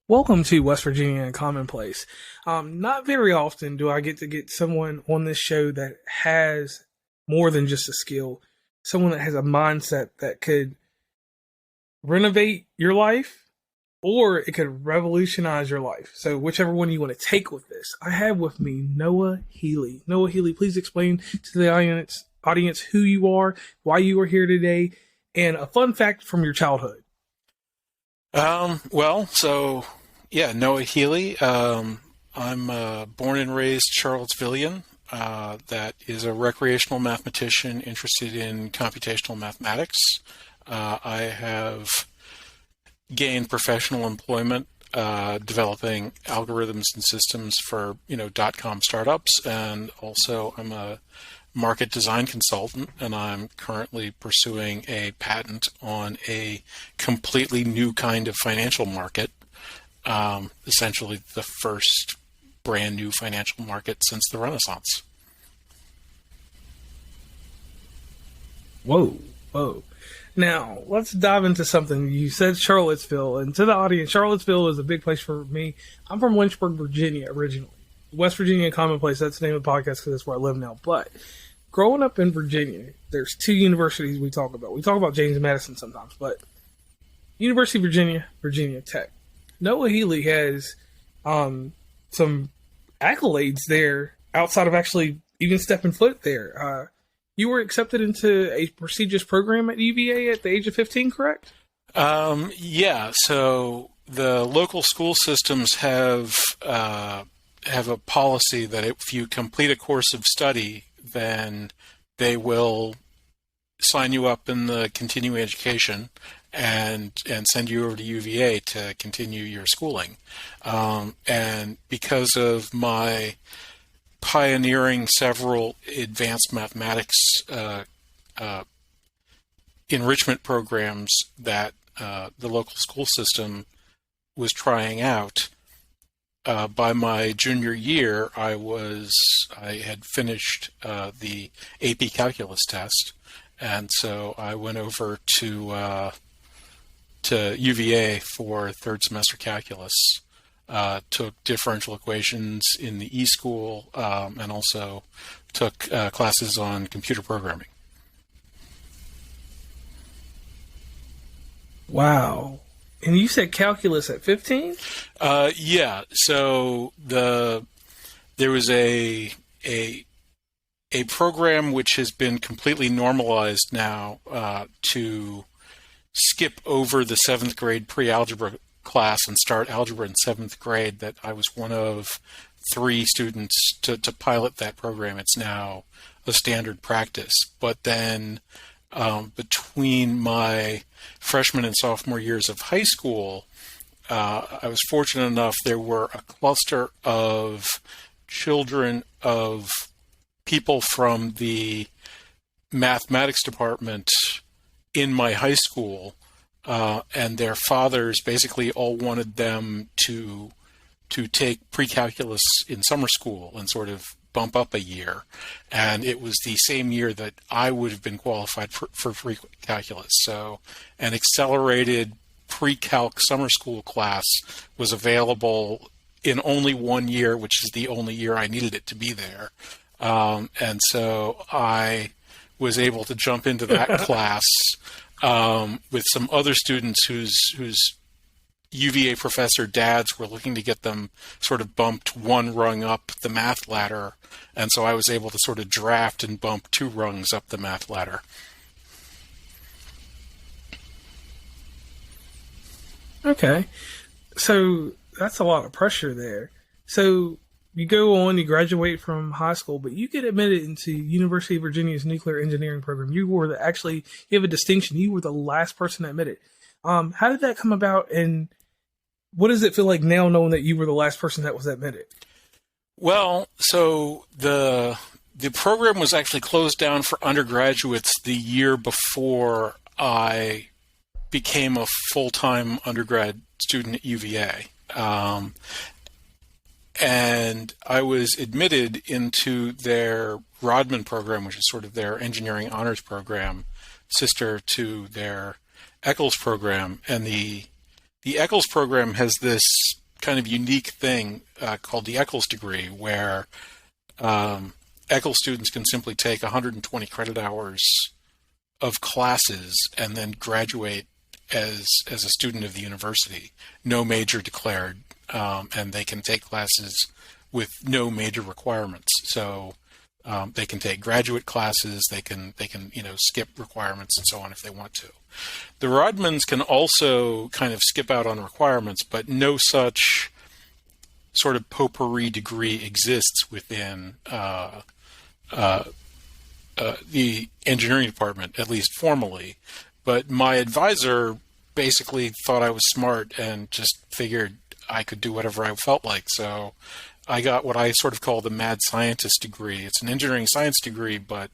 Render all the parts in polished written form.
Welcome to West Virginia and Commonplace. Not very often do I get to get someone on this show that has more than just a skill, someone that has a mindset that could renovate your life or it could revolutionize your life. So whichever one you want to take with this, I have with me Noah Healy. Noah Healy, please explain to the audience who you are, why you are here today, and a fun fact from your childhood. Noah Healy. I'm born and raised Charlottesvillian. That is a recreational mathematician interested in computational mathematics. I have gained professional employment developing algorithms and systems for .com startups, and also I'm a market design consultant, and I'm currently pursuing a patent on a completely new kind of financial market, essentially the first brand new financial market since the Renaissance. Whoa. Now, let's dive into something. You said Charlottesville, and to the audience, Charlottesville is a big place for me. I'm from Lynchburg, Virginia, originally. West Virginia Commonplace, that's the name of the podcast because that's where I live now. But growing up in Virginia, there's two universities we talk about. We talk about James Madison sometimes, but University of Virginia, Virginia Tech. Noah Healy has some accolades there outside of actually even stepping foot there. You were accepted into a prestigious program at UVA at the age of 15, correct? Yeah. So the local school systems have a policy that if you complete a course of study, then they will sign you up in the continuing education and send you over to UVA to continue your schooling. And because of my pioneering several advanced mathematics enrichment programs that the local school system was trying out, by my junior year, I had finished the AP Calculus test, and so I went over to UVA for third semester calculus. Took differential equations in the E-School, and also took classes on computer programming. Wow. And you said calculus at 15? Yeah. So there was a program which has been completely normalized now to skip over the 7th grade pre-algebra class and start algebra in 7th grade. That I was one of 3 students to pilot that program. It's now a standard practice. But then between my freshman and sophomore years of high school, I was fortunate enough, there were a cluster of children of people from the mathematics department in my high school, and their fathers basically all wanted them to take pre-calculus in summer school and sort of bump up a year. And it was the same year that I would have been qualified for pre-calculus. So an accelerated pre-calc summer school class was available in only 1 year, which is the only year I needed it to be there. And so I was able to jump into that class with some other students whose UVA professor dads were looking to get them sort of bumped 1 rung up the math ladder. And so I was able to sort of draft and bump 2 rungs up the math ladder. Okay. So that's a lot of pressure there. So you go on, you graduate from high school, but you get admitted into University of Virginia's nuclear engineering program. You were you have a distinction. You were the last person admitted. How did that come about, and what does it feel like now knowing that you were the last person that was admitted? Well, so the program was actually closed down for undergraduates the year before I became a full-time undergrad student at UVA. And I was admitted into their Rodman program, which is sort of their engineering honors program, sister to their Eccles program. And the the Eccles program has this kind of unique thing called the Eccles degree, where Eccles students can simply take 120 credit hours of classes and then graduate as a student of the university, no major declared, and they can take classes with no major requirements. So they can take graduate classes, they can skip requirements and so on if they want to. The Rodmans can also kind of skip out on requirements, but no such sort of potpourri degree exists within the engineering department, at least formally. But my advisor basically thought I was smart and just figured I could do whatever I felt like. So I got what I sort of call the mad scientist degree. It's an engineering science degree, but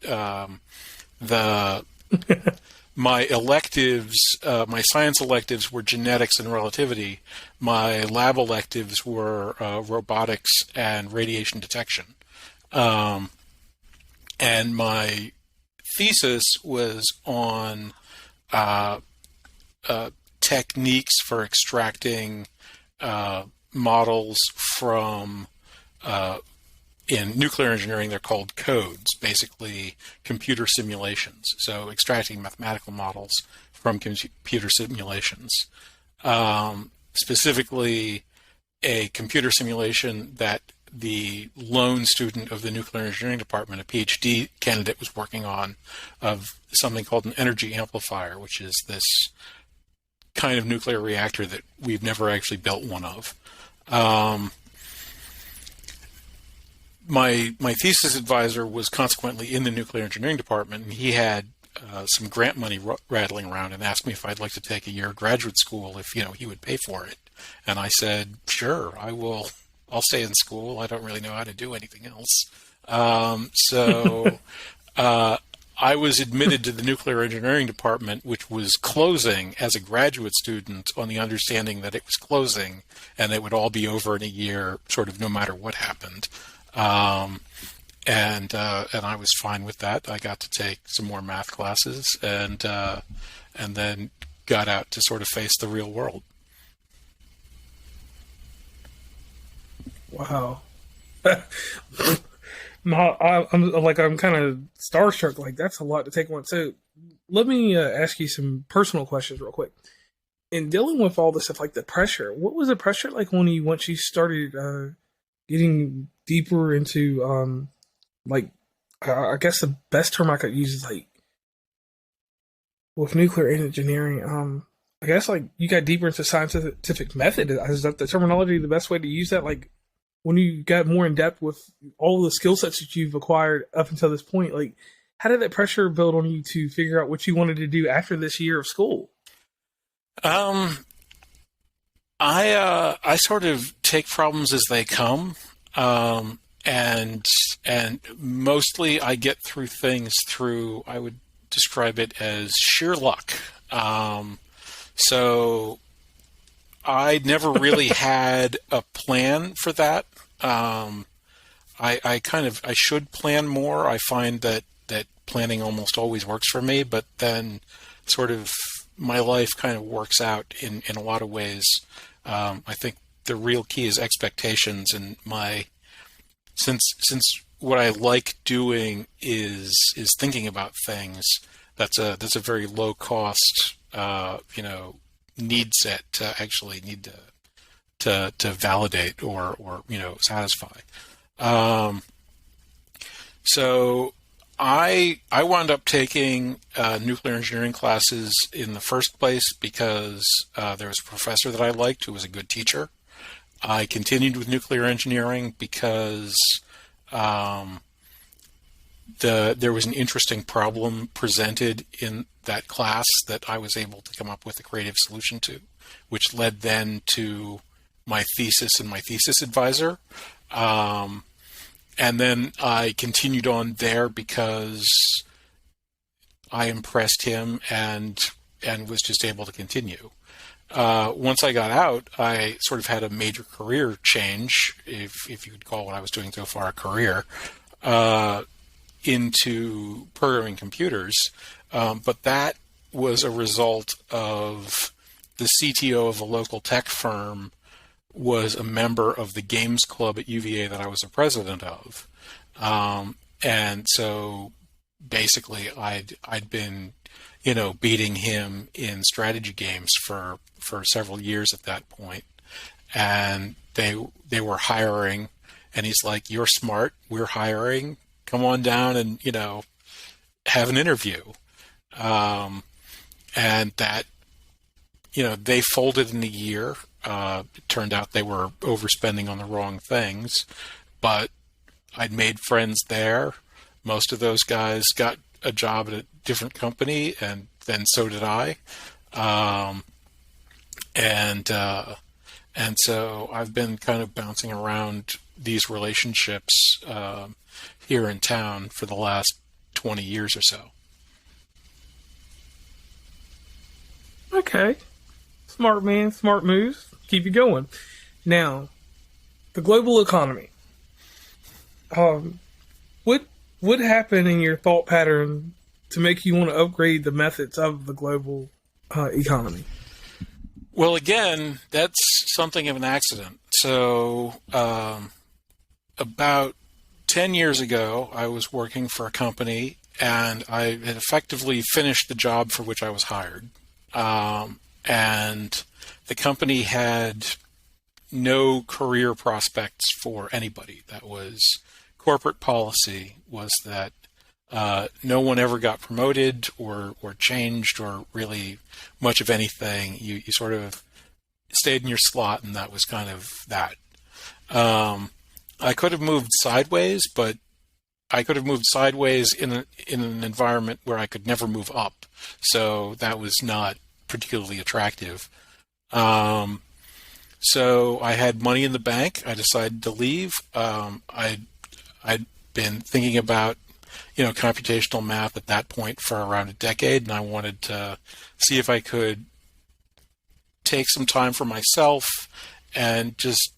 my electives, my science electives were genetics and relativity. My lab electives were robotics and radiation detection. And my thesis was on techniques for extracting models from, in nuclear engineering, they're called codes, basically computer simulations. So extracting mathematical models from computer simulations. Specifically, a computer simulation that the lone student of the nuclear engineering department, a PhD candidate, was working on, of something called an energy amplifier, which is this kind of nuclear reactor that we've never actually built one of. My thesis advisor was consequently in the nuclear engineering department, and he had some grant money rattling around and asked me if I'd like to take a year of graduate school if he would pay for it. And I said, sure, I will. I'll stay in school. I don't really know how to do anything else. So I was admitted to the nuclear engineering department, which was closing as a graduate student on the understanding that it was closing and it would all be over in a year, sort of no matter what happened. And I was fine with that. I got to take some more math classes and then got out to sort of face the real world. Wow. I'm kind of starstruck. Like, that's a lot to take on. So let me ask you some personal questions real quick. In dealing with all this stuff, like the pressure, what was the pressure like once you started getting deeper into I guess the best term I could use is like with nuclear engineering, I guess like you got deeper into scientific method. Is that the terminology, the best way to use that? Like when you got more in depth with all the skill sets that you've acquired up until this point, like how did that pressure build on you to figure out what you wanted to do after this year of school? I sort of take problems as they come. And mostly I get through things through, I would describe it as sheer luck. So I never really had a plan for that. I should plan more. I find that planning almost always works for me, but then sort of my life kind of works out in a lot of ways. I think the real key is expectations, and since what I like doing is thinking about things, that's a very low cost need set to actually need to validate or satisfy. So I wound up taking nuclear engineering classes in the first place because there was a professor that I liked who was a good teacher. I continued with nuclear engineering because there was an interesting problem presented in that class that I was able to come up with a creative solution to, which led then to my thesis and my thesis advisor. And then I continued on there because I impressed him and was just able to continue. Once I got out, I sort of had a major career change, if you could call what I was doing so far a career, into programming computers. But that was a result of the CTO of a local tech firm was a member of the games club at UVA that I was a president of. And so basically I'd been, beating him in strategy games for several years at that point. And they were hiring, and he's like, "You're smart. We're hiring. Come on down and, have an interview." And that, they folded in a year. It turned out they were overspending on the wrong things, but I'd made friends there. Most of those guys got a job at a different company, and then so did I. And so I've been kind of bouncing around these relationships here in town for the last 20 years or so. Okay. Smart man, smart moves. Keep you going. Now, the global economy. What happened in your thought pattern to make you want to upgrade the methods of the global economy? Well, again, that's something of an accident. So about 10 years ago, I was working for a company, and I had effectively finished the job for which I was hired. And the company had no career prospects for anybody. That was corporate policy, was that no one ever got promoted or changed or really much of anything. You sort of stayed in your slot, and that was kind of that. I could have moved sideways, but I could have moved sideways in an environment where I could never move up. So that was not particularly attractive. So I had money in the bank. I decided to leave. I'd been thinking about, computational math at that point for around a decade, and I wanted to see if I could take some time for myself and just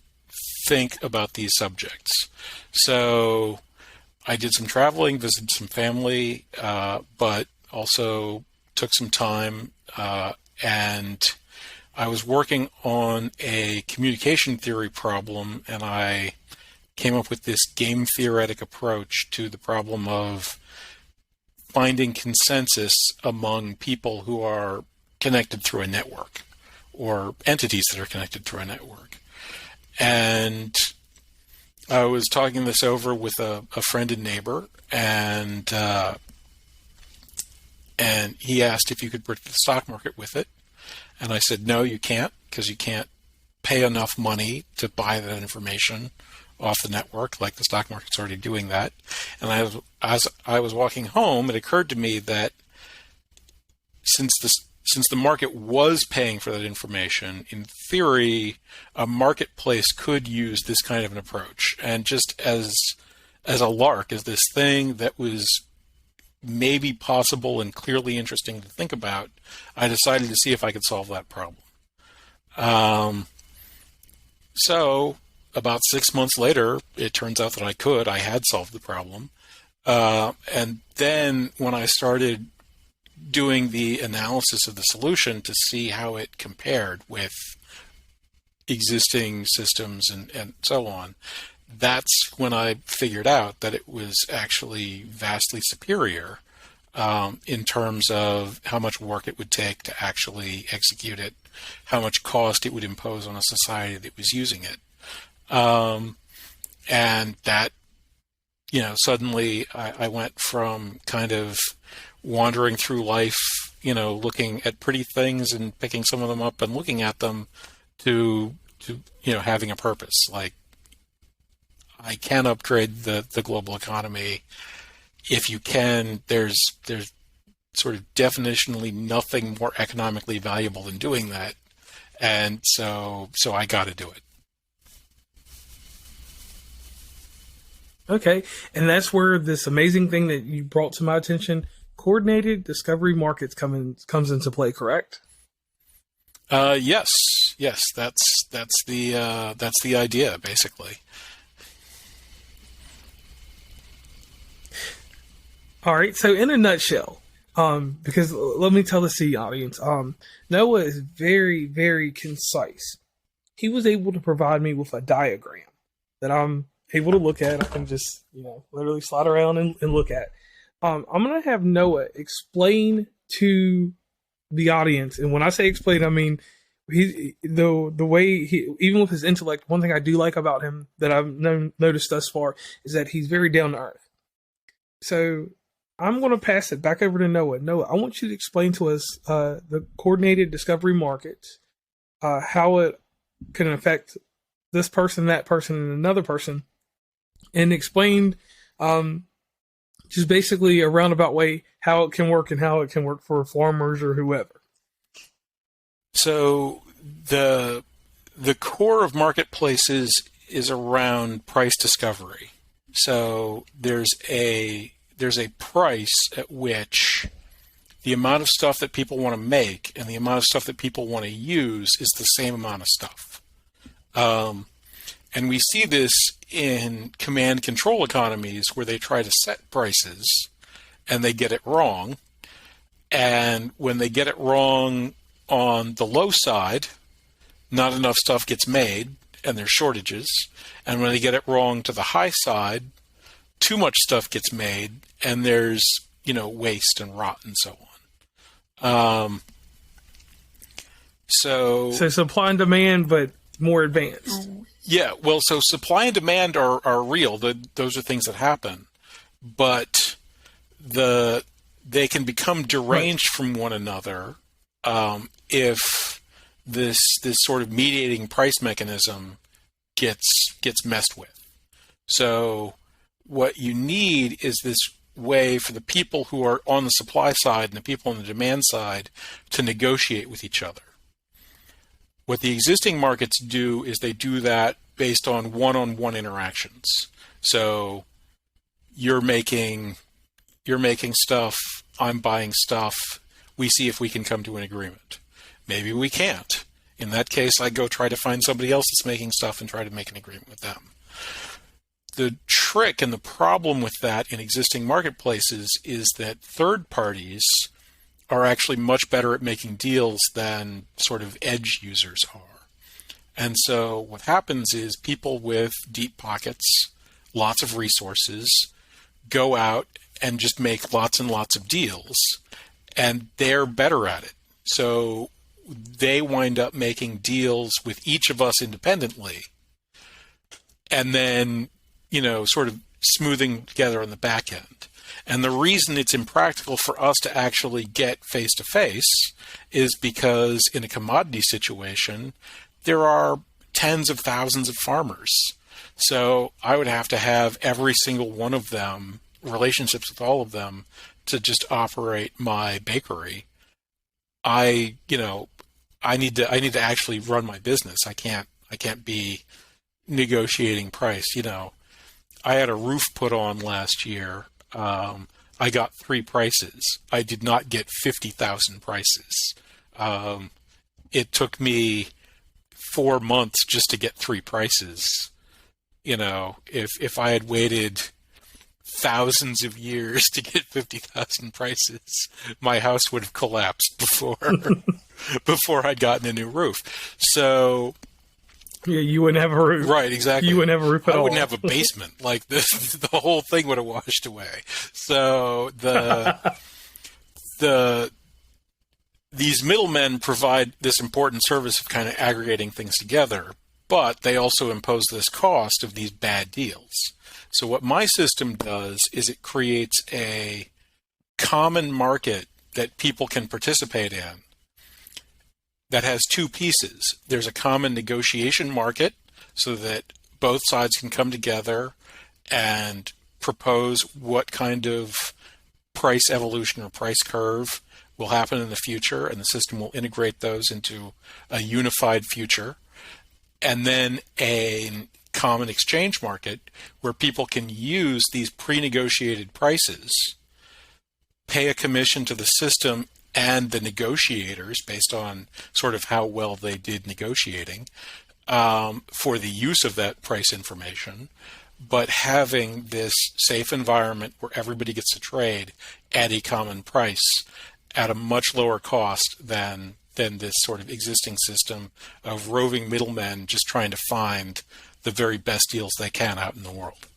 think about these subjects. So I did some traveling, visited some family, but also took some time, and I was working on a communication theory problem, and I came up with this game theoretic approach to the problem of finding consensus among people who are connected through a network, or entities that are connected through a network. And I was talking this over with a friend and neighbor, and he asked if you could predict the stock market with it. And I said, no, you can't, because you can't pay enough money to buy that information off the network, like the stock market's already doing that. And as I was walking home, it occurred to me that since the market was paying for that information, in theory, a marketplace could use this kind of an approach. And just as a lark, as this thing that was maybe possible and clearly interesting to think about, I decided to see if I could solve that problem. So about 6 months later, it turns out that I had solved the problem. And then when I started doing the analysis of the solution to see how it compared with existing systems and so on, that's when I figured out that it was actually vastly superior in terms of how much work it would take to actually execute it, how much cost it would impose on a society that was using it. And that, suddenly I went from kind of wandering through life, looking at pretty things and picking some of them up and looking at them to having a purpose. Like, I can upgrade the global economy. If you can, there's sort of definitionally nothing more economically valuable than doing that. And so I got to do it. Okay, and that's where this amazing thing that you brought to my attention, coordinated discovery markets, comes into play, correct? Yes, that's the idea, basically. All right, so in a nutshell, Because let me tell the audience, Noah is very, very concise. He was able to provide me with a diagram that I'm able to look at. I can just, literally slide around and look at. I'm going to have Noah explain to the audience. And when I say explain, I mean, the way he, even with his intellect, one thing I do like about him that I've noticed thus far is that he's very down to earth. So I'm going to pass it back over to Noah. Noah, I want you to explain to us the coordinated discovery market, how it can affect this person, that person, and another person, and explain just basically a roundabout way how it can work and how it can work for farmers or whoever. So the core of marketplaces is around price discovery. So there's a price at which the amount of stuff that people want to make and the amount of stuff that people want to use is the same amount of stuff. And we see this in command control economies where they try to set prices and they get it wrong. And when they get it wrong on the low side, not enough stuff gets made and there's shortages. And when they get it wrong to the high side, too much stuff gets made and there's, waste and rot and so on. So supply and demand, but more advanced. Yeah, well, so supply and demand are real. Those are things that happen, but they can become deranged from one another if this sort of mediating price mechanism gets messed with. So what you need is this way for the people who are on the supply side and the people on the demand side to negotiate with each other. What the existing markets do is they do that based on one-on-one interactions. So you're making stuff, I'm buying stuff, we see if we can come to an agreement. Maybe we can't. In that case, I go try to find somebody else that's making stuff and try to make an agreement with them. The trick and the problem with that in existing marketplaces is that third parties are actually much better at making deals than sort of edge users are. And so what happens is people with deep pockets, lots of resources, go out and just make lots and lots of deals, and they're better at it. So they wind up making deals with each of us independently, and then, sort of smoothing together on the back end. And the reason it's impractical for us to actually get face-to-face is because in a commodity situation, there are tens of thousands of farmers. So I would have to have every single one of them, relationships with all of them, to just operate my bakery. I need to actually run my business. I can't be negotiating price. I had a roof put on last year. I got 3 prices. I did not get 50,000 prices. It took me 4 months just to get 3 prices. If I had waited thousands of years to get 50,000 prices, my house would have collapsed before I'd gotten a new roof. So yeah, you wouldn't have a roof. Right, exactly. You wouldn't have a roof at all. I wouldn't have a basement. Like the whole thing would have washed away. So these middlemen provide this important service of kind of aggregating things together, but they also impose this cost of these bad deals. So what my system does is it creates a common market that people can participate in that has 2 pieces. There's a common negotiation market so that both sides can come together and propose what kind of price evolution or price curve will happen in the future, and the system will integrate those into a unified future. And then a common exchange market where people can use these pre-negotiated prices, pay a commission to the system and the negotiators based on sort of how well they did negotiating for the use of that price information. but having this safe environment where everybody gets to trade at a common price at a much lower cost than this sort of existing system of roving middlemen just trying to find the very best deals they can out in the world.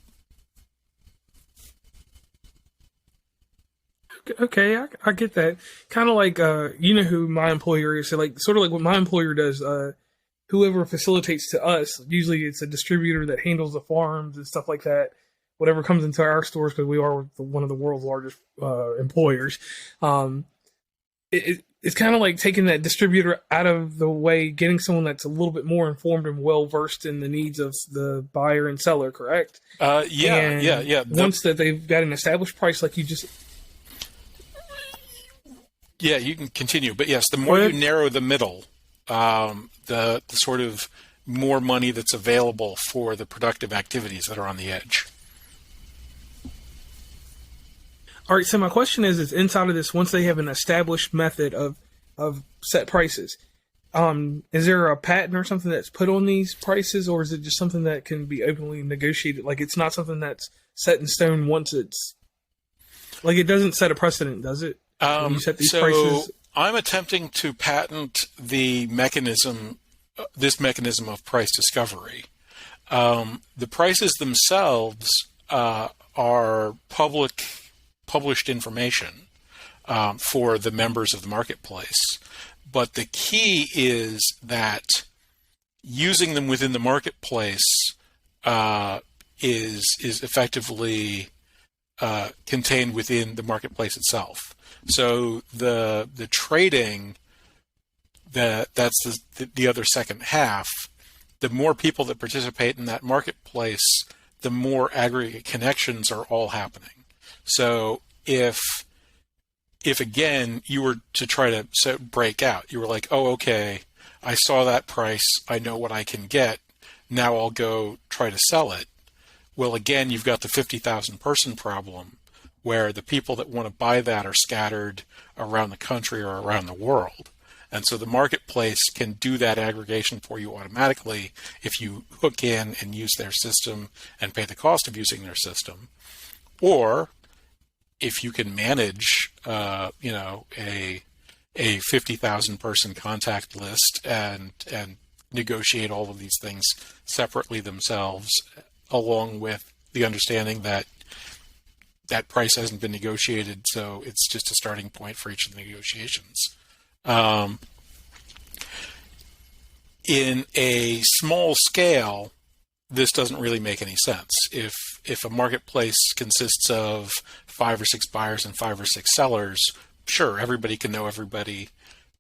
Okay, I get that. Kind of like, you know who my employer is. So like, sort of like what my employer does, whoever facilitates to us, usually it's a distributor that handles the farms and stuff like that. Whatever comes into our stores, because we are one of the world's largest employers. It's kind of like taking that distributor out of the way, getting someone that's a little bit more informed and well versed in the needs of the buyer and seller, correct? Yeah. Once that they've got an established price, like you just... Yeah, you can continue. But yes, the more you narrow the middle, the sort of more money that's available for the productive activities that are on the edge. All right, so my question is inside of this, once they have an established method of set prices, is there a patent or something that's put on these prices, or is it just something that can be openly negotiated? Like, it's not something that's set in stone once it's... Like, it doesn't set a precedent, does it? When you set these prices? I'm attempting to patent the mechanism, this mechanism of price discovery. The prices themselves are published information for the members of the marketplace. But the key is that using them within the marketplace is effectively contained within the marketplace itself. So the trading, that's the other second half. The more people that participate in that marketplace, the more aggregate connections are all happening. So if again you were to try to break out, you were like, oh, okay, I saw that price, I know what I can get, now I'll go try to sell it. Well, again, you've got the 50,000 person problem, where the people that want to buy that are scattered around the country or around the world. And so the marketplace can do that aggregation for you automatically if you hook in and use their system and pay the cost of using their system. Or if you can manage, a 50,000 person contact list and negotiate all of these things separately themselves, along with the understanding that that price hasn't been negotiated, so it's just a starting point for each of the negotiations. In a small scale, this doesn't really make any sense. If a marketplace consists of 5 or 6 buyers and 5 or 6 sellers, sure, everybody can know everybody.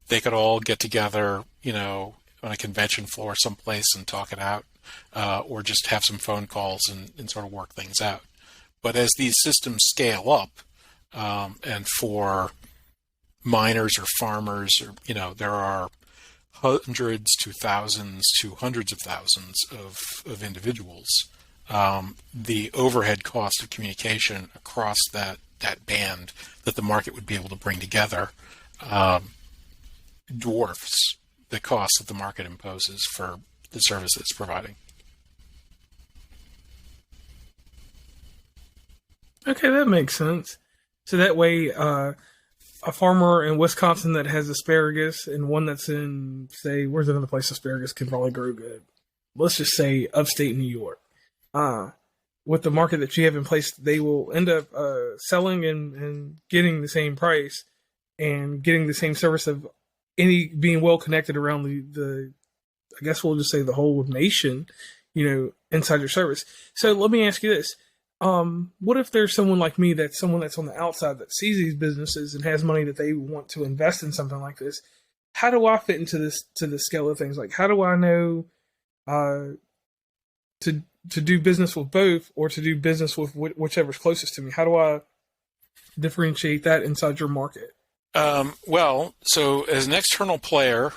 They could all get together, on a convention floor someplace and talk it out, or just have some phone calls and sort of work things out. But as these systems scale up, and for miners or farmers, or there are hundreds to thousands to hundreds of thousands of individuals, the overhead cost of communication across that band that the market would be able to bring together dwarfs the cost that the market imposes for the service it's providing. Okay, that makes sense. So that way, a farmer in Wisconsin that has asparagus and one that's in, say, where's another place asparagus can probably grow good? Let's just say upstate New York. With the market that you have in place, they will end up selling and getting the same price and getting the same service of any being well connected around the I guess we'll just say the whole nation, inside your service. So let me ask you this. What if there's someone like me that's someone that's on the outside that sees these businesses and has money that they want to invest in something like this? How do I fit into the scale of things? Like, how do I know to do business with both, or to do business with whichever's closest to me? How do I differentiate that inside your market? So as an external player,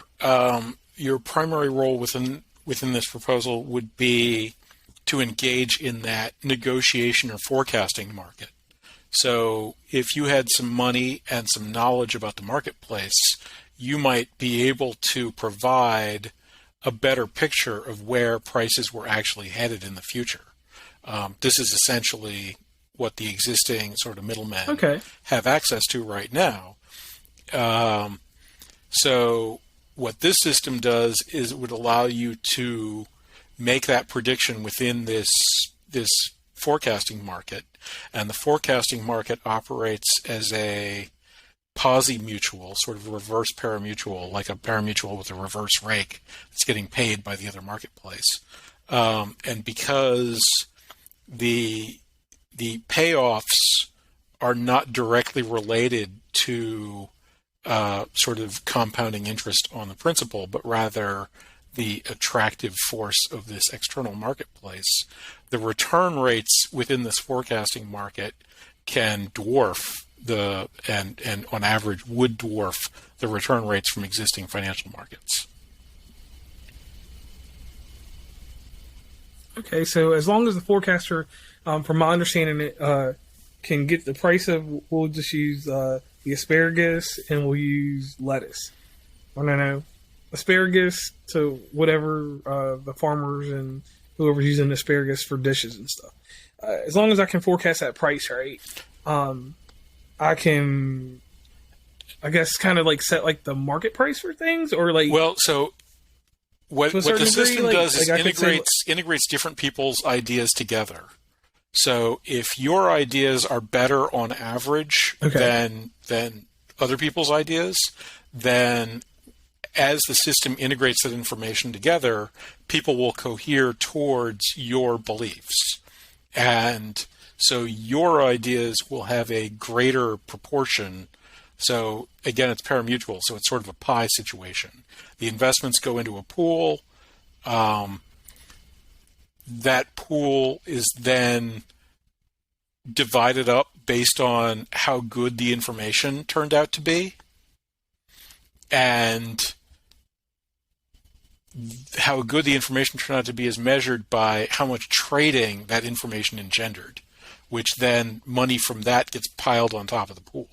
your primary role within this proposal would be to engage in that negotiation or forecasting market. So if you had some money and some knowledge about the marketplace, you might be able to provide a better picture of where prices were actually headed in the future. This is essentially what the existing sort of middlemen Okay. have access to right now. So what this system does is it would allow you to make that prediction within this forecasting market, and the forecasting market operates as a posi-mutual, sort of reverse parimutuel, like a parimutuel with a reverse rake that's getting paid by the other marketplace. And because the payoffs are not directly related to sort of compounding interest on the principal, but rather the attractive force of this external marketplace, the return rates within this forecasting market can dwarf and on average would dwarf the return rates from existing financial markets. Okay, so as long as the forecaster, from my understanding, it can get the price of, we'll just use the asparagus and we'll use lettuce. I don't know, asparagus to whatever the farmers and whoever's using asparagus for dishes and stuff. As long as I can forecast that price right, I can, I guess, kind of like set like the market price for things, or like. Well, so what the system does is integrates different people's ideas together. So if your ideas are better on average than other people's ideas, then as the system integrates that information together, people will cohere towards your beliefs. And so your ideas will have a greater proportion. So again, it's parimutuel, so it's sort of a pie situation. The investments go into a pool. That pool is then divided up based on how good the information turned out to be. And how good the information turned out to be is measured by how much trading that information engendered, which then money from that gets piled on top of the pool.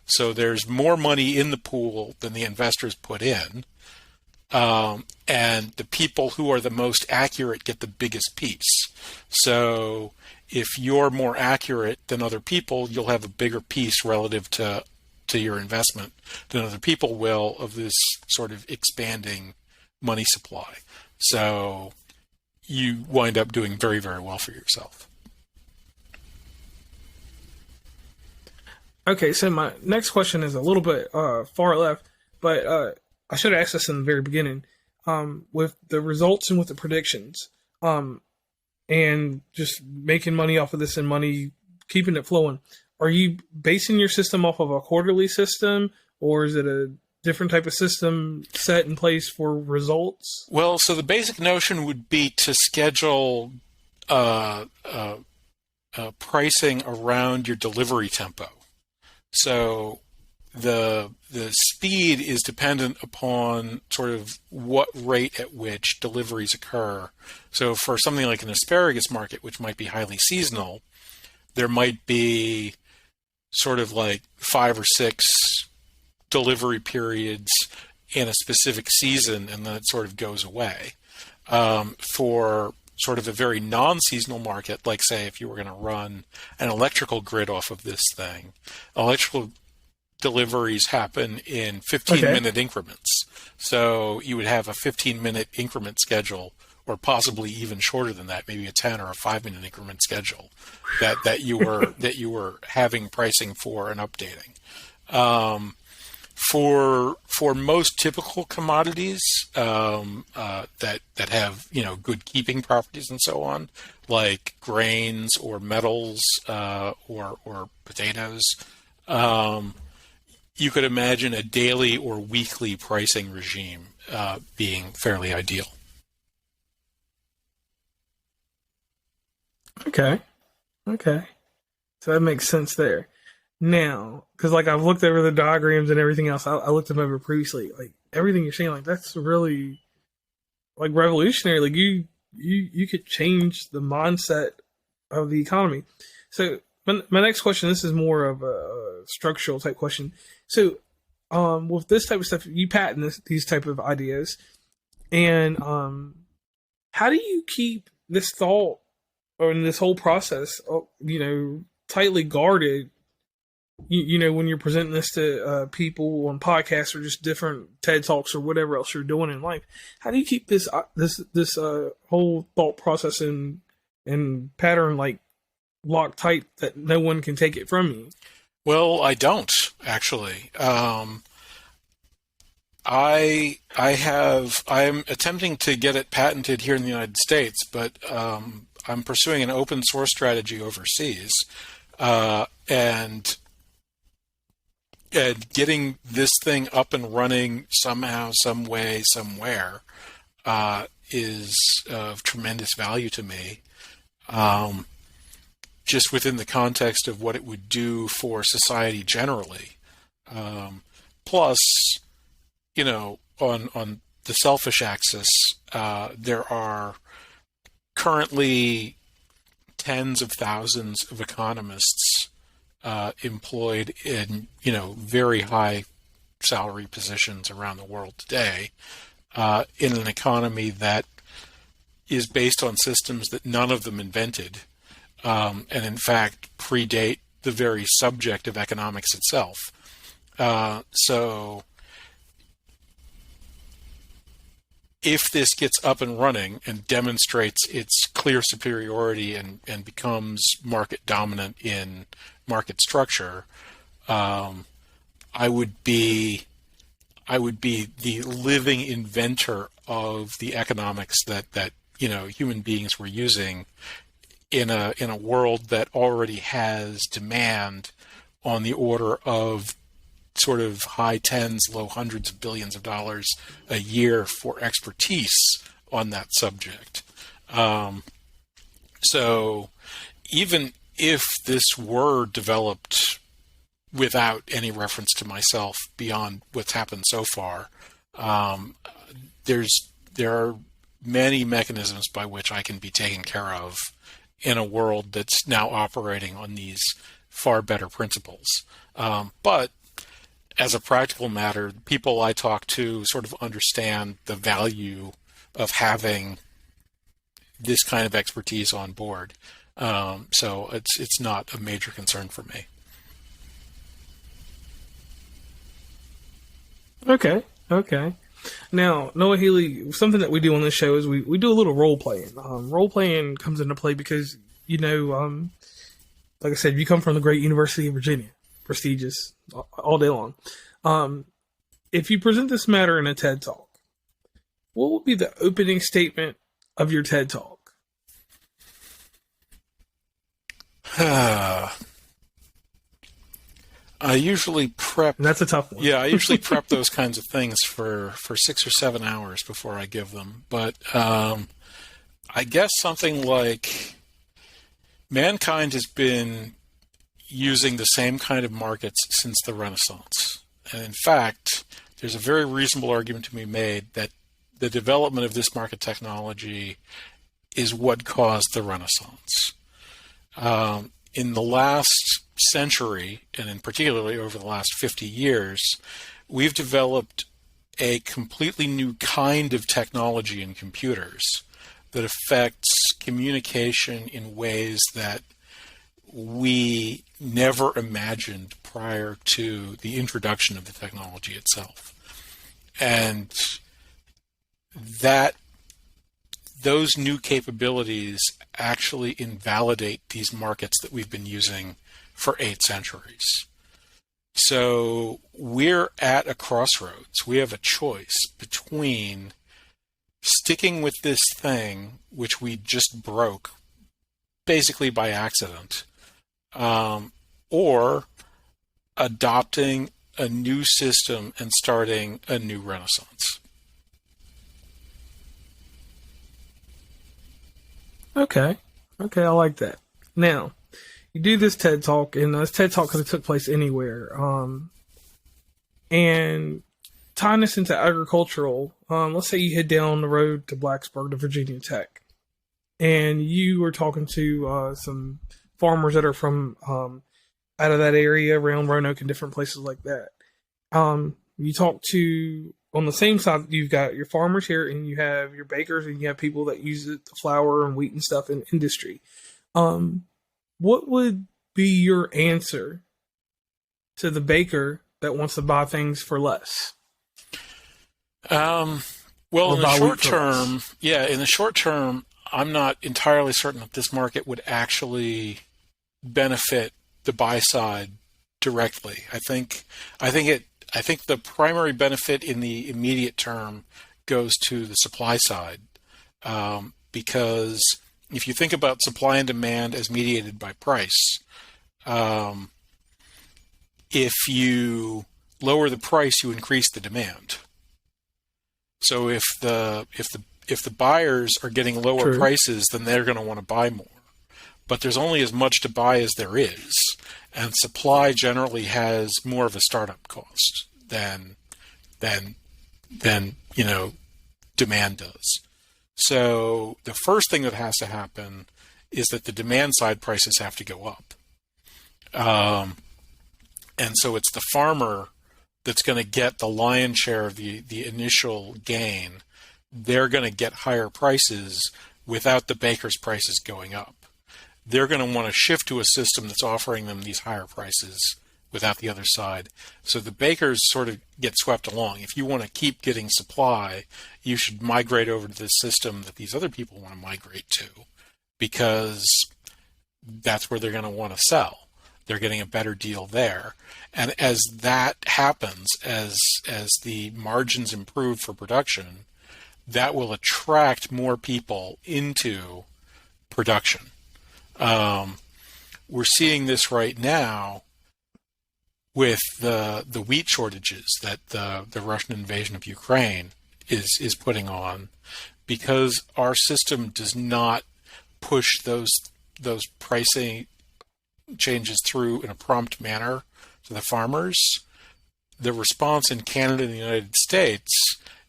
So there's more money in the pool than the investors put in. And the people who are the most accurate get the biggest piece. So if you're more accurate than other people, you'll have a bigger piece relative to your investment than other people will of this sort of expanding money supply. So you wind up doing very, very well for yourself. Okay, so my next question is a little bit far left, but I should have asked this in the very beginning. With the results and with the predictions, and just making money off of this and money, keeping it flowing, are you basing your system off of a quarterly system, or is it a different type of system set in place for results? Well, so the basic notion would be to schedule pricing around your delivery tempo. So the speed is dependent upon sort of what rate at which deliveries occur. So for something like an asparagus market, which might be highly seasonal, there might be sort of like 5 or 6 delivery periods in a specific season, and then it sort of goes away. For sort of a very non-seasonal market, like say if you were going to run an electrical grid off of this thing, electrical deliveries happen in 15-minute increments. So you would have a 15-minute increment schedule, or possibly even shorter than that, maybe a 10 or a 5-minute increment schedule that you were having pricing for and updating. For most typical commodities that have good keeping properties and so on, like grains or metals or potatoes, you could imagine a daily or weekly pricing regime being fairly ideal. Okay. So that makes sense there. Now, because like I've looked over the diagrams and everything else, I looked them over previously. Like everything you're saying, like that's really like revolutionary. Like you could change the mindset of the economy. So my next question, this is more of a structural type question. So with this type of stuff, you patent these type of ideas, and how do you keep this thought or in this whole process, tightly guarded. When you're presenting this to people on podcasts or just different TED Talks or whatever else you're doing in life, how do you keep this whole thought process and pattern like locked tight that no one can take it from you? Well, I don't actually. I'm attempting to get it patented here in the United States, but I'm pursuing an open source strategy overseas, and getting this thing up and running somehow, some way, somewhere is of tremendous value to me. Just within the context of what it would do for society generally. Plus, on the selfish axis, there are currently tens of thousands of economists employed in, very high salary positions around the world today, in an economy that is based on systems that none of them invented, and in fact predate the very subject of economics itself. So if this gets up and running and demonstrates its clear superiority and becomes market dominant in market structure, I would be the living inventor of the economics that human beings were using in a world that already has demand on the order of sort of high tens, low hundreds of billions of dollars a year for expertise on that subject. So even if this were developed without any reference to myself beyond what's happened so far, there are many mechanisms by which I can be taken care of in a world that's now operating on these far better principles. But as a practical matter, people I talk to sort of understand the value of having this kind of expertise on board. So it's not a major concern for me. Okay. Now, Noah Healy, something that we do on this show is we do a little role playing. Role playing comes into play because, like I said, you come from the great University of Virginia, prestigious, all day long. If you present this matter in a TED Talk, what would be the opening statement of your TED Talk? I usually prep. And that's a tough one. Yeah, I usually prep those kinds of things for 6 or 7 hours before I give them. But I guess something like mankind has been using the same kind of markets since the Renaissance. And in fact, there's a very reasonable argument to be made that the development of this market technology is what caused the Renaissance. In the last century, and in particularly over the last 50 years, we've developed a completely new kind of technology in computers that affects communication in ways that we never imagined prior to the introduction of the technology itself. And those new capabilities actually invalidate these markets that we've been using for 8 centuries. So we're at a crossroads. We have a choice between sticking with this thing, which we just broke basically by accident, or adopting a new system and starting a new renaissance. Okay, I like that. Now, you do this TED Talk, and this TED Talk could have took place anywhere. And tying this into agricultural, let's say you head down the road to Blacksburg to Virginia Tech, and you were talking to some farmers that are from out of that area around Roanoke and different places like that. You talk to, on the same side, you've got your farmers here, and you have your bakers, and you have people that use it, the flour and wheat and stuff in industry. What would be your answer to the baker that wants to buy things for less? Well, in the short term, I'm not entirely certain that this market would actually benefit the buy side directly. I think the primary benefit in the immediate term goes to the supply side, because if you think about supply and demand as mediated by price, if you lower the price, you increase the demand. So if the buyers are getting lower prices, then they're going to want to buy more. But there's only as much to buy as there is, and supply generally has more of a startup cost than demand does. So the first thing that has to happen is that the demand side prices have to go up. And so it's the farmer that's going to get the lion's share of the initial gain. They're going to get higher prices without the baker's prices going up. They're going to want to shift to a system that's offering them these higher prices without the other side. So the bakers sort of get swept along. If you want to keep getting supply, you should migrate over to this system that these other people want to migrate to, because that's where they're going to want to sell. They're getting a better deal there. And as that happens, as the margins improve for production, that will attract more people into production. We're seeing this right now with the wheat shortages that the Russian invasion of Ukraine is putting on, because our system does not push those pricing changes through in a prompt manner to the farmers. The response in Canada and the United States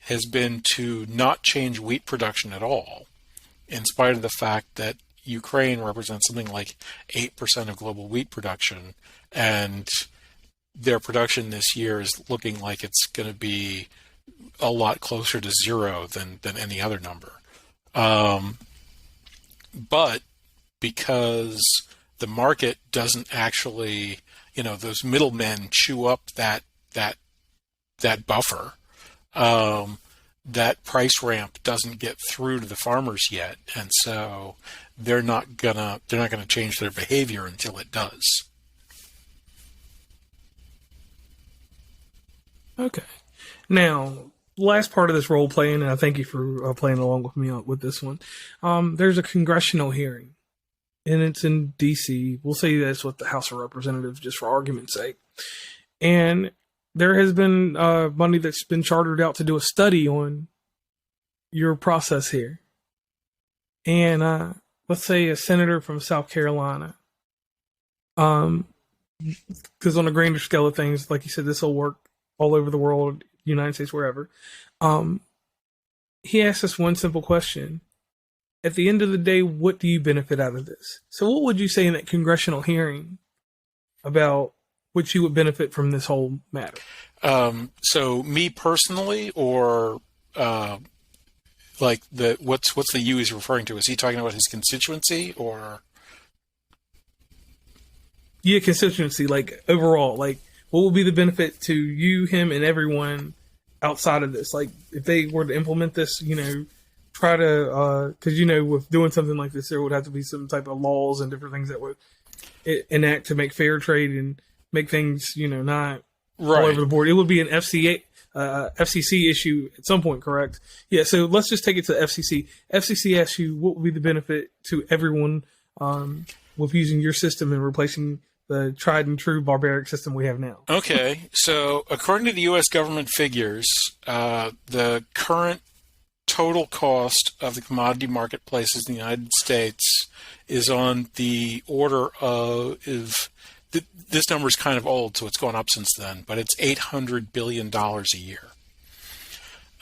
has been to not change wheat production at all, in spite of the fact that Ukraine represents something like 8% of global wheat production, and their production this year is looking like it's going to be a lot closer to zero than any other number. But because the market doesn't actually, those middlemen chew up that buffer, that price ramp doesn't get through to the farmers yet, and so they're not gonna change their behavior until it does. Okay. Now, last part of this role playing, and I thank you for playing along with me with this one. There's a congressional hearing, and it's in D.C. We'll say that's with the House of Representatives, just for argument's sake. And there has been money that's been chartered out to do a study on your process here. And let's say a senator from South Carolina, because on a grander scale of things, like you said, this will work all over the world, United States, wherever. He asked us one simple question. At the end of the day, what do you benefit out of this? So what would you say in that congressional hearing about what you would benefit from this whole matter? So me personally, or what's the you he's referring to? Is he talking about his constituency, or? Yeah, constituency, like overall, like what would be the benefit to you, him, and everyone outside of this? Like if they were to implement this, try to, because with doing something like this, there would have to be some type of laws and different things that would enact to make fair trade and make things, not all over the board. It would be an FCC issue at some point, correct? Yeah. So let's just take it to FCC. FCC asks you what would be the benefit to everyone with using your system and replacing the tried and true barbaric system we have now. Okay. So according to the U.S. government figures, the current total cost of the commodity marketplaces in the United States is on the order of, this number is kind of old, so it's gone up since then, but it's $800 billion a year.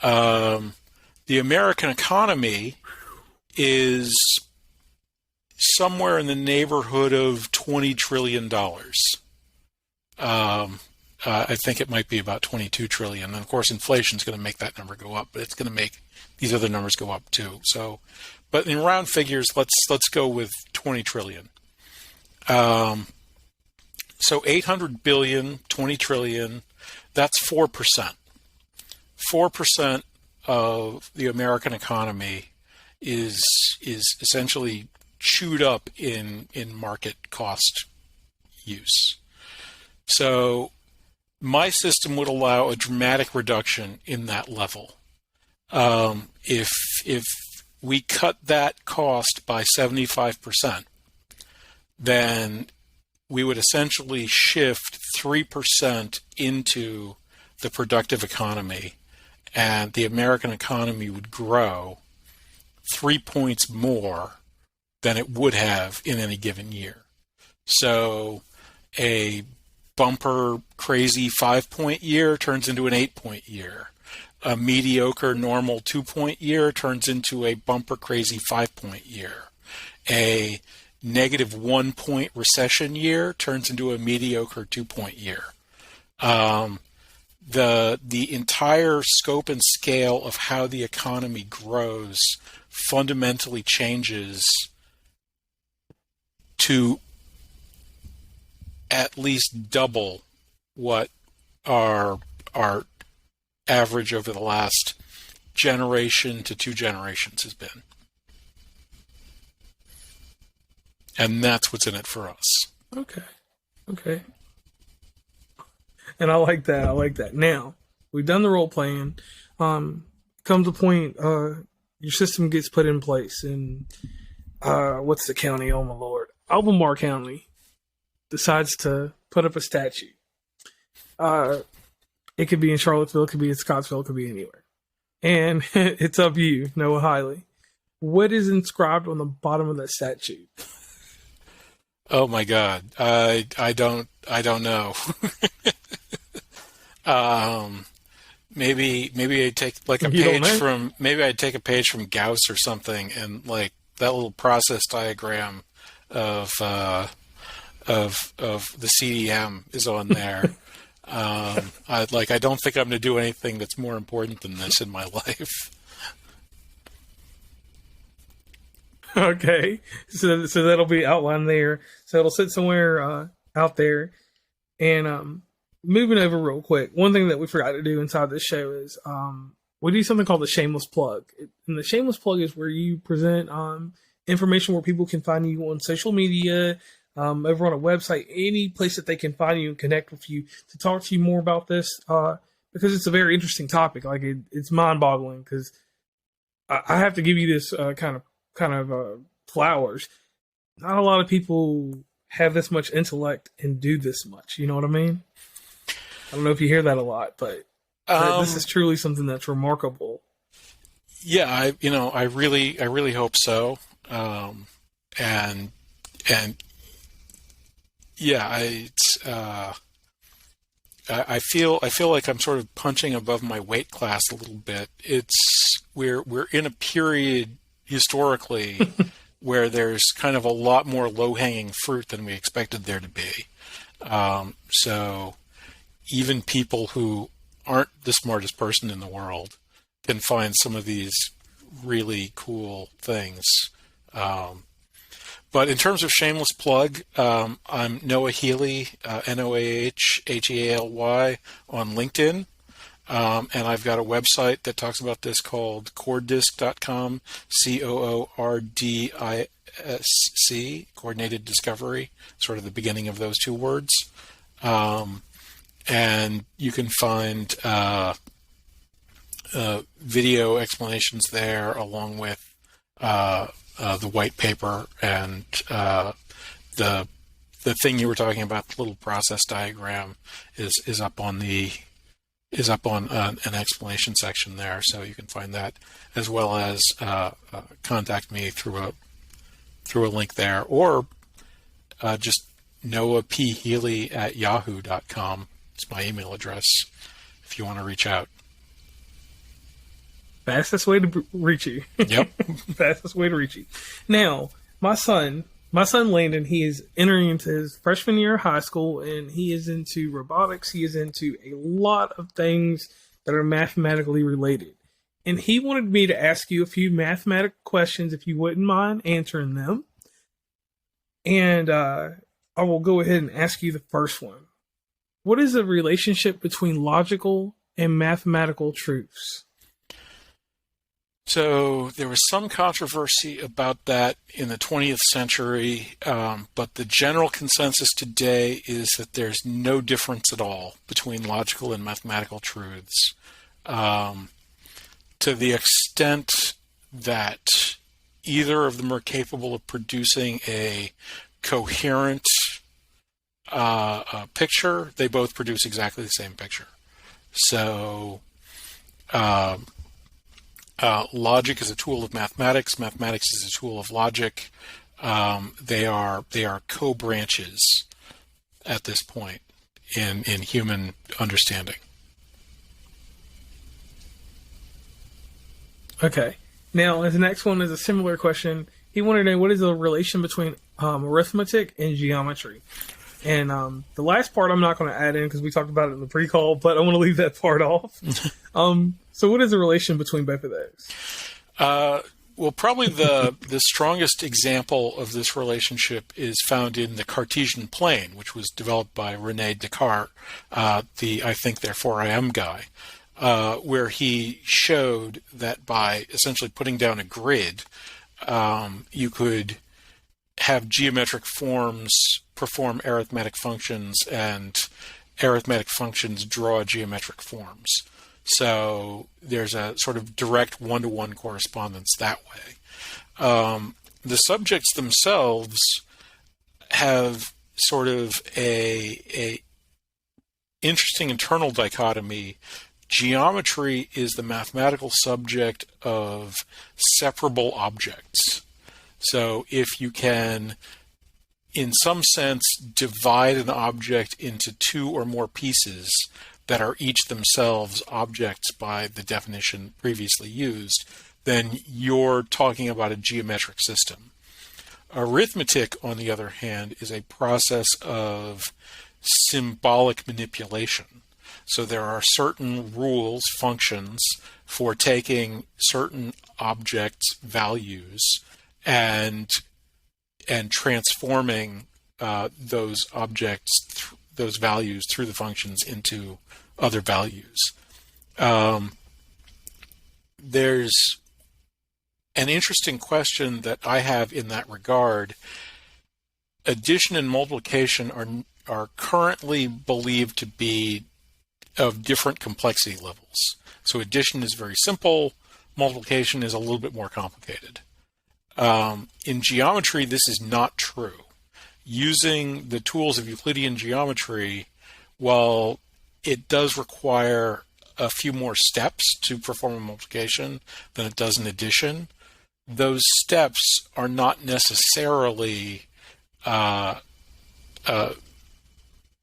The American economy is somewhere in the neighborhood of $20 trillion. I think it might be about 22 trillion. And of course, inflation is going to make that number go up, but it's going to make these other numbers go up too. So, but in round figures, let's go with 20 trillion. So 800 billion, 20 trillion, that's 4%. 4% of the American economy is essentially chewed up in market cost use. So my system would allow a dramatic reduction in that level. If we cut that cost by 75%, then we would essentially shift 3% into the productive economy, and the American economy would grow 3 points more than it would have in any given year. So a bumper crazy 5-point year turns into an 8-point year. A mediocre normal 2-point year turns into a bumper crazy 5-point year. A negative 1-point recession year turns into a mediocre 2-point year. The entire scope and scale of how the economy grows fundamentally changes to at least double what our average over the last generation to 2 generations has been. And that's what's in it for us. Okay. And I like that. Now, we've done the role playing. Comes a point, your system gets put in place, and what's the county? Oh my Lord, Albemarle County decides to put up a statue. It could be in Charlottesville, it could be in Scottsville, it could be anywhere, and it's up to you, Noah Healy. What is inscribed on the bottom of that statue? Oh my God, I don't know. Maybe I'd take like a page from Gauss or something, and like that little process diagram of the CDM is on there. I don't think I'm going to do anything that's more important than this in my life. Okay, so that'll be outlined there. So it'll sit somewhere out there. And moving over real quick, one thing that we forgot to do inside this show is we do something called the shameless plug. And the shameless plug is where you present information where people can find you on social media, over on a website, any place that they can find you and connect with you to talk to you more about this, because it's a very interesting topic. Like it's mind-boggling, because I have to give you this kind of flowers. Not a lot of people have this much intellect and do this much. You know what I mean? I don't know if you hear that a lot, but this is truly something that's remarkable. Yeah, I really hope so. And yeah, I feel like I'm sort of punching above my weight class a little bit. We're in a period historically where there's kind of a lot more low-hanging fruit than we expected there to be. So even people who aren't the smartest person in the world can find some of these really cool things. But in terms of shameless plug, I'm Noah Healy, NOAHHEALY on LinkedIn. And I've got a website that talks about this called Coordisc.com, COORDISC, Coordinated Discovery, sort of the beginning of those two words. And you can find video explanations there, along with the white paper and the thing you were talking about, the little process diagram, is up on an explanation section there, so you can find that, as well as contact me through a link there, or just noahphealy@yahoo.com. It's my email address if you want to reach out. Fastest way to reach you. Yep. Fastest way to reach you. Now, my son Landon, he is entering into his freshman year of high school, and he is into robotics. He is into a lot of things that are mathematically related. And he wanted me to ask you a few mathematical questions, if you wouldn't mind answering them. And I will go ahead and ask you the first one. What is the relationship between logical and mathematical truths? So there was some controversy about that in the 20th century, but the general consensus today is that there's no difference at all between logical and mathematical truths. To the extent that either of them are capable of producing a coherent picture, they both produce exactly the same picture. So logic is a tool of mathematics. Mathematics is a tool of logic. They are co-branches at this point in human understanding. Okay. Now, the next one is a similar question. He wanted to know what is the relation between arithmetic and geometry. And the last part I'm not going to add in because we talked about it in the pre-call, but I want to leave that part off. So what is the relation between both of those? Well, probably the strongest example of this relationship is found in the Cartesian plane, which was developed by René Descartes, I think therefore I am guy, where he showed that by essentially putting down a grid, you could have geometric forms perform arithmetic functions and arithmetic functions draw geometric forms. So there's a sort of direct one-to-one correspondence that way. The subjects themselves have sort of a interesting internal dichotomy. Geometry is the mathematical subject of separable objects. So if you can, in some sense, divide an object into two or more pieces that are each themselves objects by the definition previously used, then you're talking about a geometric system. Arithmetic, on the other hand, is a process of symbolic manipulation. So there are certain rules, functions, for taking certain objects' values and transforming those objects, those values through the functions into other values. There's an interesting question that I have in that regard. Addition and multiplication are currently believed to be of different complexity levels. So addition is very simple, multiplication is a little bit more complicated. In geometry, this is not true. Using the tools of Euclidean geometry, while it does require a few more steps to perform a multiplication than it does in addition, those steps are not necessarily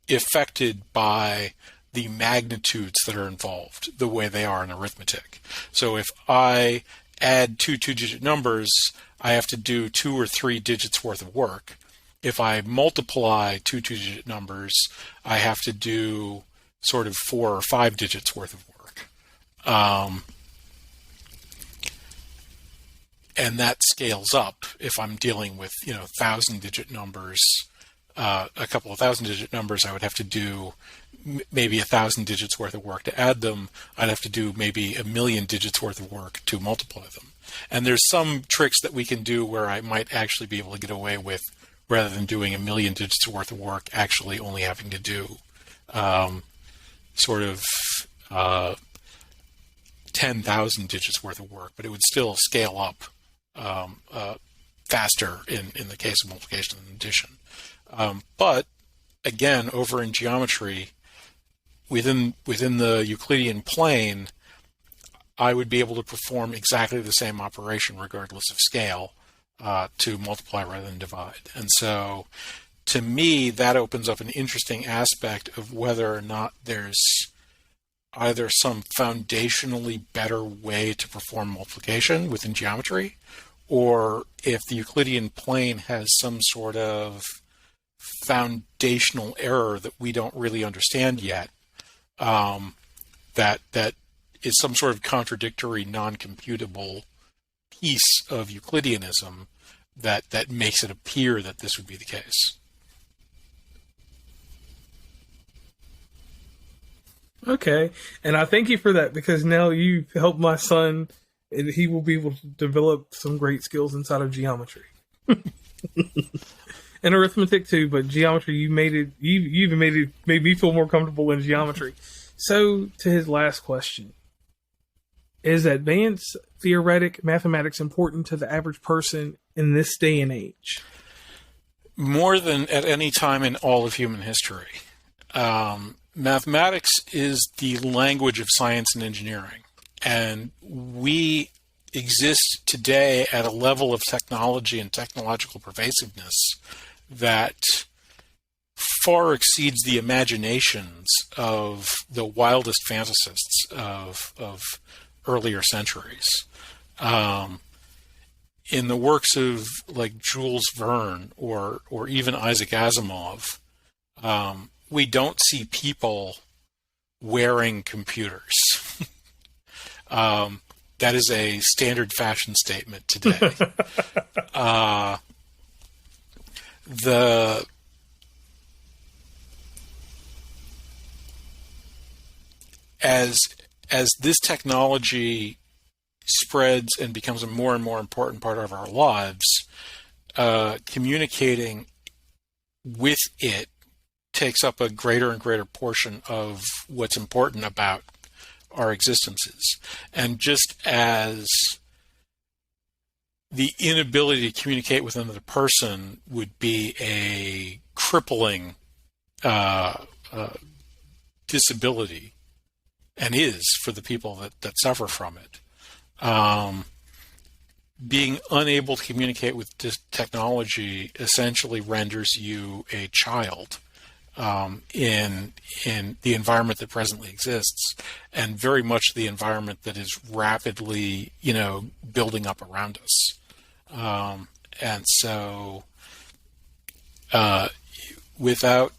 affected by the magnitudes that are involved the way they are in arithmetic. So if I add two two-digit numbers, I have to do 2 or 3 digits worth of work. If I multiply two two-digit numbers, I have to do sort of 4 or 5 digits worth of work. And that scales up if I'm dealing with, 1,000-digit numbers. A couple of 1,000-digit numbers, I would have to do maybe 1,000 digits worth of work to add them. I'd have to do maybe 1,000,000 digits worth of work to multiply them. And there's some tricks that we can do where I might actually be able to get away with, rather than doing 1,000,000 digits worth of work, actually only having to do 10,000 digits worth of work, but it would still scale up faster in the case of multiplication and addition. But again, over in geometry, within the Euclidean plane, I would be able to perform exactly the same operation regardless of scale, to multiply rather than divide. And so, to me, that opens up an interesting aspect of whether or not there's either some foundationally better way to perform multiplication within geometry, or if the Euclidean plane has some sort of foundational error that we don't really understand yet, that is some sort of contradictory, non-computable piece of Euclideanism that makes it appear that this would be the case. Okay, and I thank you for that, because now you've helped my son, and he will be able to develop some great skills inside of geometry. And arithmetic too, but geometry, you even made me feel more comfortable in geometry. So, to his last question, is advanced theoretic mathematics important to the average person in this day and age? More than at any time in all of human history. Mathematics is the language of science and engineering, and we exist today at a level of technology and technological pervasiveness that far exceeds the imaginations of the wildest fantasists of earlier centuries. In the works of like Jules Verne or even Isaac Asimov, we don't see people wearing computers. That is a standard fashion statement today. As this technology spreads and becomes a more and more important part of our lives, communicating with it takes up a greater and greater portion of what's important about our existences. And just as the inability to communicate with another person would be a crippling disability, and is for the people that suffer from it, being unable to communicate with technology essentially renders you a child in the environment that presently exists, and very much the environment that is rapidly, building up around us. And so, without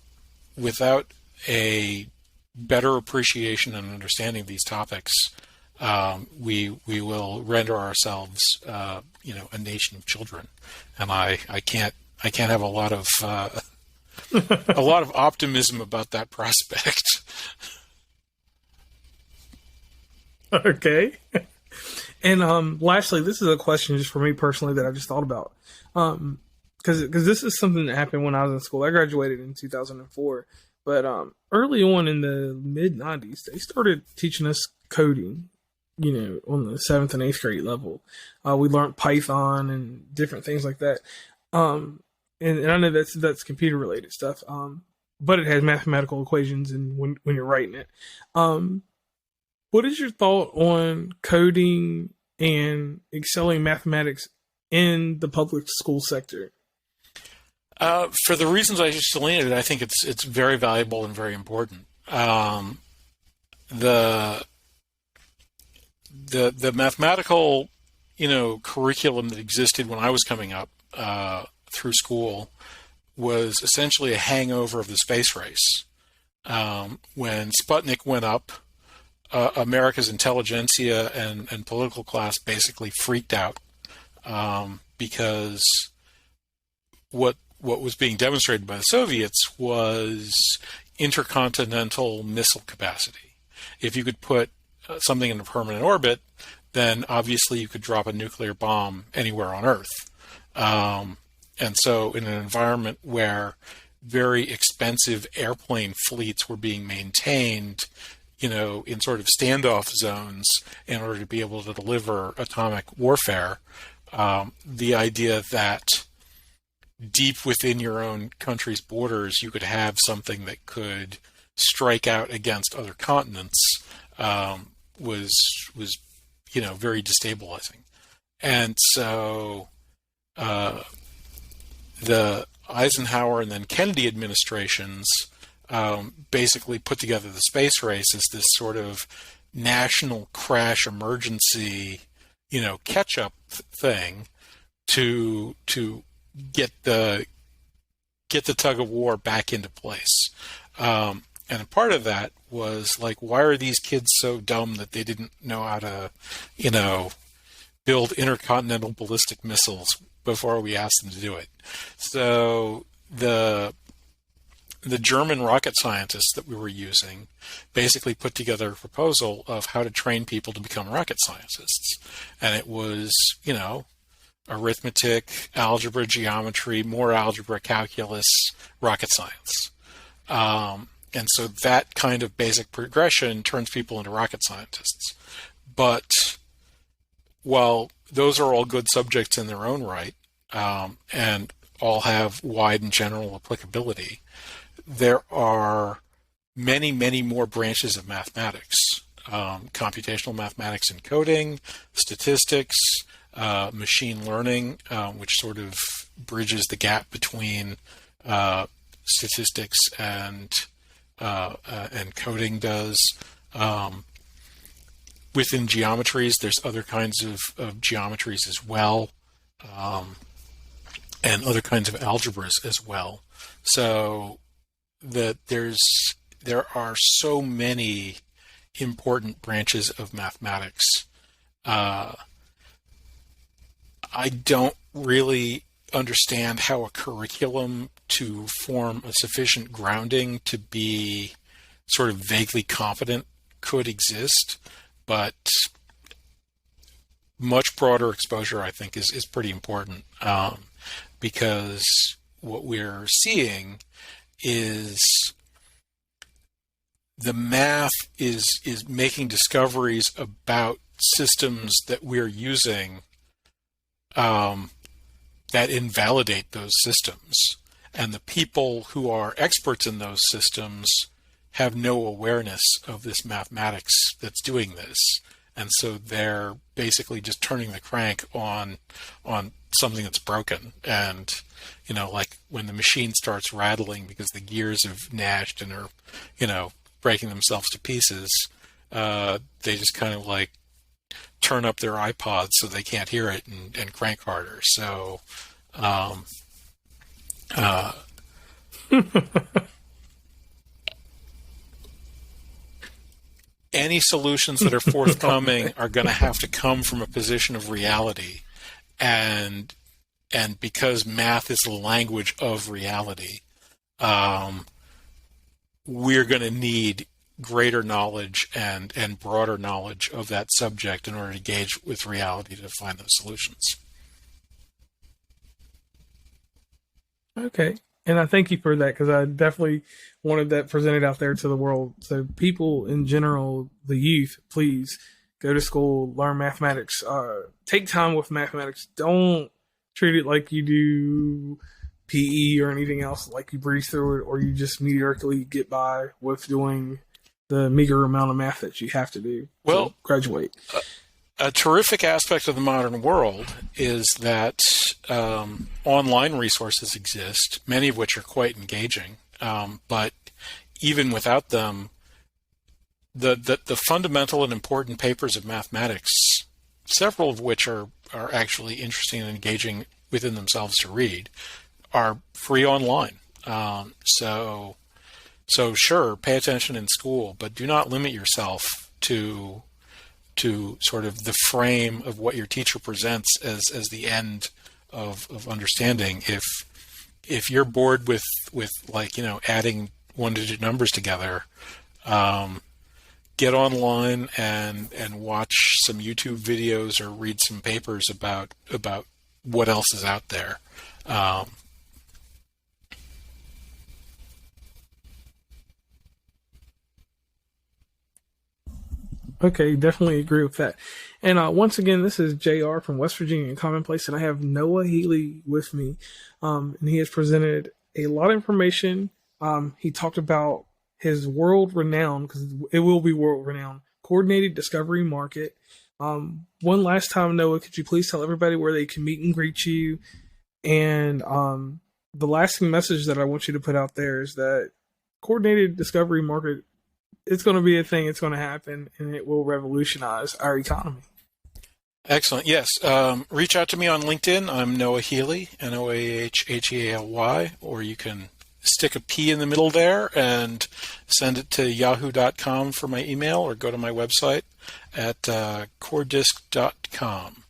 a better appreciation and understanding of these topics, we will render ourselves, a nation of children. And I can't have a lot of optimism about that prospect. Okay. And lastly, this is a question just for me personally that I just thought about. Because this is something that happened when I was in school. I graduated in 2004. But early on in the mid-90s, they started teaching us coding, on the 7th and 8th grade level. We learned Python and different things like that. And I know that's computer-related stuff, but it has mathematical equations and when you're writing it. What is your thought on coding and excelling mathematics in the public school sector? For the reasons I just delineated, I think it's very valuable and very important. The mathematical, curriculum that existed when I was coming up through school was essentially a hangover of the space race. When Sputnik went up, America's intelligentsia and political class basically freaked out because what was being demonstrated by the Soviets was intercontinental missile capacity. If you could put something in a permanent orbit, then obviously you could drop a nuclear bomb anywhere on Earth. And so in an environment where very expensive airplane fleets were being maintained, in sort of standoff zones in order to be able to deliver atomic warfare, the idea that deep within your own country's borders you could have something that could strike out against other continents was very destabilizing. And so the Eisenhower and then Kennedy administrations basically put together the space race as this sort of national crash emergency, catch-up thing to get the tug of war back into place. And a part of that was like, why are these kids so dumb that they didn't know how to, build intercontinental ballistic missiles before we asked them to do it. So the German rocket scientists that we were using basically put together a proposal of how to train people to become rocket scientists. And it was, arithmetic, algebra, geometry, more algebra, calculus, rocket science. And so that kind of basic progression turns people into rocket scientists. But while those are all good subjects in their own right, and all have wide and general applicability, there are many, many more branches of mathematics. Computational mathematics and coding, statistics, machine learning, which sort of bridges the gap between statistics and coding does. Within geometries, there's other kinds of geometries as well, and other kinds of algebras as well. So that there are so many important branches of mathematics. I don't really understand how a curriculum to form a sufficient grounding to be sort of vaguely competent could exist, but much broader exposure, I think, is pretty important, because what we're seeing is the math is making discoveries about systems that we're using that invalidate those systems. And the people who are experts in those systems have no awareness of this mathematics that's doing this. And so they're basically just turning the crank on something that's broken. And, like when the machine starts rattling because the gears have gnashed and are, breaking themselves to pieces, they just kind of like turn up their iPods so they can't hear it and crank harder. So, any solutions that are forthcoming are going to have to come from a position of reality, and because math is the language of reality, we're going to need greater knowledge and broader knowledge of that subject in order to engage with reality to find those solutions. Okay. And I thank you for that, because I definitely wanted that presented out there to the world. So people in general, the youth, please go to school, learn mathematics, take time with mathematics. Don't treat it like you do PE or anything else, like you breeze through it, or you just mediocrely get by with doing the meager amount of math that you have to do to graduate. A terrific aspect of the modern world is that online resources exist, many of which are quite engaging. But even without them, the fundamental and important papers of mathematics, several of which are actually interesting and engaging within themselves to read, are free online. So sure, pay attention in school, but do not limit yourself to sort of the frame of what your teacher presents as the end of understanding. If you're bored with like, adding one-digit numbers together, get online and watch some YouTube videos or read some papers about what else is out there. Okay, definitely agree with that. And once again, this is JR from West Virginia Commonplace, and I have Noah Healy with me. And he has presented a lot of information. He talked about his world-renowned, because it will be world-renowned, coordinated discovery market. One last time, Noah, could you please tell everybody where they can meet and greet you? And the lasting message that I want you to put out there is that coordinated discovery market, it's going to be a thing, it's going to happen, and it will revolutionize our economy. Excellent. Yes. Reach out to me on LinkedIn. I'm Noah Healy, Noahhealy, or you can stick a P in the middle there and send it to yahoo.com for my email, or go to my website at coordisc.com.